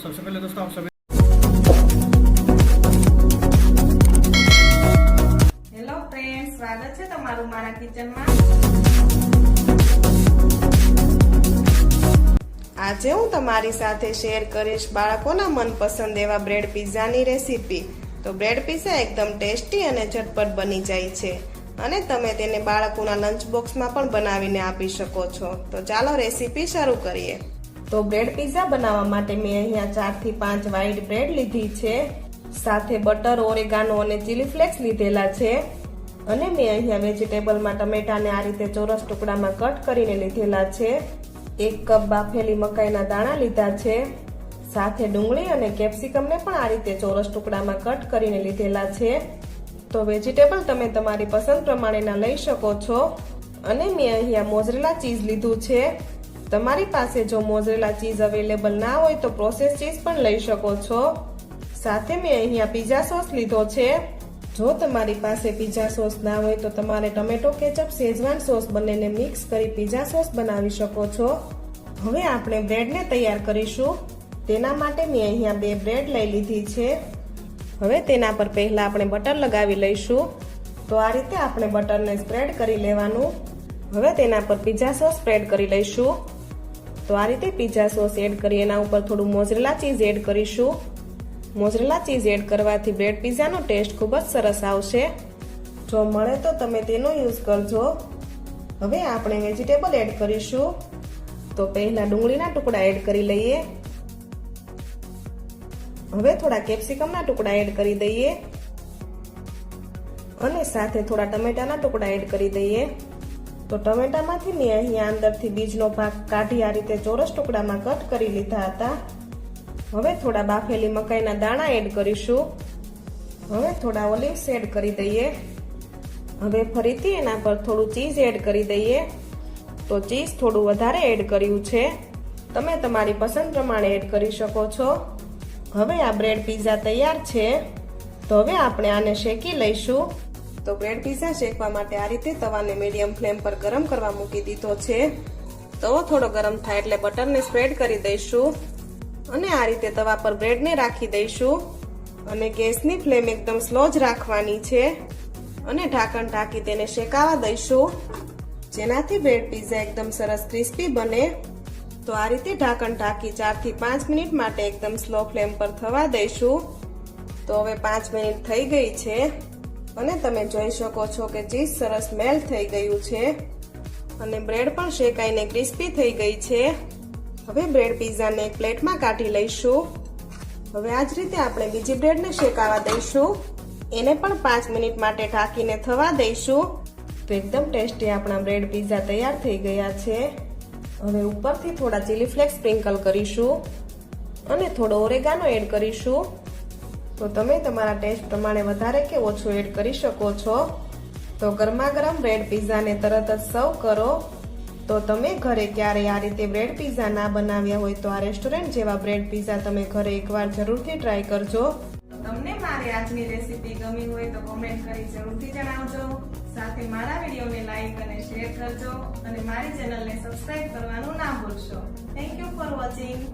सबसे पहले दोस्तों आप सभी હેલો ફ્રેન્ડ, સ્વાગત છે તમારું મારા કિચનમાં। આજે હું તમારી સાથે શેર કરીશ બાળકોના મનપસંદ એવા બ્રેડ પિઝાની રેસીપી। તો બ્રેડ પિઝા એકદમ ટેસ્ટી અને ઝટપટ બની જાય છે અને તમે તેને બાળકોના લંચ બોક્સમાં પણ બનાવીને આપી શકો છો। તો ચાલો રેસીપી શરૂ કરીએ। તો બ્રેડ પિઝા બનાવવા માટે મેં અહીંયા 4 થી 5 વ્હાઈટ બ્રેડ લીધી છે, સાથે બટર, ઓરેગાનો અને ચીલી ફ્લેક્સ લીધેલા છે અને મેં અહીંયા વેજીટેબલમાં ટમેટાને આ રીતે ચોરસ ટુકડામાં કટ કરીને લીધેલા છે। 1 કપ બાફેલી મકાઈના દાણા લીધા છે, સાથે ડુંગળી અને કેપ્સિકમને પણ આ રીતે ચોરસ ટુકડામાં કટ કરીને લીધેલા છે। તો વેજીટેબલ તમે તમારી પસંદ પ્રમાણેના લઈ શકો છો અને મેં અહીંયા મોઝરેલા ચીઝ લીધું છે। તમારી પાસે જો મોઝરેલા ચીઝ અવેલેબલ ના હોય તો પ્રોસેસ ચીઝ પણ લઈ શકો છો। સાથે મેં અહીંયા પિઝા સોસ લીધો છે। જો તમારી પાસે પિઝા સોસ ના હોય તો તમારે ટમેટો કેચઅપ, શેઝવાન સોસ બંનેને મિક્સ કરી પિઝા સોસ બનાવી શકો છો। હવે આપણે બ્રેડને તૈયાર કરીશું। તેના માટે મેં અહીંયા 2 બ્રેડ લઈ લીધી છે। હવે તેના પર પહેલા આપણે બટર લગાવી લઈશું। તો આ રીતે આપણે બટરને સ્પ્રેડ કરી લેવાનું। હવે તેના પર પિઝા સોસ સ્પ્રેડ કરી લઈશું। તો આ રીતે પિઝા સોસ એડ કરી એના ઉપર થોડું મોઝરેલા ચીઝ એડ કરીશું। મોઝરેલા ચીઝ એડ કરવાથી બ્રેડ પિઝાનો ટેસ્ટ ખૂબ જ સરસ આવશે। જો મળે તો તમે તેનો યુઝ કરજો। હવે આપણે વેજીટેબલ એડ કરીશું। તો પહેલા ડુંગળીના ટુકડા એડ કરી લઈએ। હવે થોડા કેપ્સિકમના ટુકડા એડ કરી દઈએ અને સાથે થોડા ટમેટાના ટુકડા એડ કરી દઈએ। તો ટમેટામાંથી મેં અહીંયા અંદરથી બીજનો ભાગ કાઢી આ રીતે ચોરસ ટુકડામાં કટ કરી લીધા હતા। હવે થોડા બાફેલી મકાઈના દાણા એડ કરીશું। હવે થોડા ઓલિવ્સ એડ કરી દઈએ। હવે ફરીથી એના પર થોડું ચીઝ એડ કરી દઈએ। તો ચીઝ થોડું વધારે એડ કર્યું છે, તમે તમારી પસંદ પ્રમાણે એડ કરી શકો છો। હવે આ બ્રેડ પિઝા તૈયાર છે। તો હવે આપણે આને શેકી લઈશું। તો બ્રેડ પિઝા શેકવા માટે આ રીતે તવાને મીડિયમ ફ્લેમ પર ગરમ કરવા મૂકી દીધો છે। તવો થોડો ગરમ થાય એટલે બટરને સ્પ્રેડ કરી દઈશું અને આ રીતે તવા પર બ્રેડને રાખી દઈશું અને ગેસની ફ્લેમ એકદમ સ્લો જ રાખવાની છે અને ઢાંકણ ઢાંકી તેને શેકાવા દઈશું, જેનાથી બ્રેડ પિઝા એકદમ સરસ ક્રિસ્પી બને। તો આ રીતે ઢાંકણ ઢાંકી 4 થી 5 મિનિટ માટે એકદમ સ્લો ફ્લેમ પર થવા દઈશું। તો હવે 5 મિનિટ થઈ ગઈ છે અને તમે જોઈ શકો છો કે ચીઝ સરસ મેલ્ટ થઈ ગયું છે અને બ્રેડ પણ શેકાઈને ક્રિસ્પી થઈ ગઈ છે। હવે બ્રેડ પિઝાને એક પ્લેટમાં કાઢી લઈશું। હવે આ જ રીતે આપણે બીજી બ્રેડને શેકાવા દઈશું, એને પણ 5 મિનિટ માટે ઢાંકીને થવા દઈશું। તો એકદમ ટેસ્ટી આપણા બ્રેડ પિઝા તૈયાર થઈ ગયા છે। હવે ઉપરથી થોડા ચીલી ફ્લેક્સ સ્પ્રિંકલ કરીશું અને થોડો ઓરેગાનો એડ કરીશું। તો તમે તમારા ટેસ્ટ પ્રમાણે વધારે કે ઓછું એડ કરી શકો છો। તો ગરમા ગરમ બ્રેડ પિઝાને તરત જ સર્વ કરો। તો તમે ઘરે ક્યારેય આ રીતે બ્રેડ પિઝા ના બનાવ્યા હોય તો આ રેસ્ટોરન્ટ જેવા બ્રેડ પિઝા તમે ઘરે એકવાર જરૂરથી ટ્રાય કરજો। તમને મારી આજની રેસીપી ગમી હોય તો કોમેન્ટ કરી જરૂરથી જણાવજો। સાથે મારા વિડીયોને લાઈક અને શેર કરજો અને મારી ચેનલને સબસ્ક્રાઇબ કરવાનું ના ભૂલશો। Thank you for watching.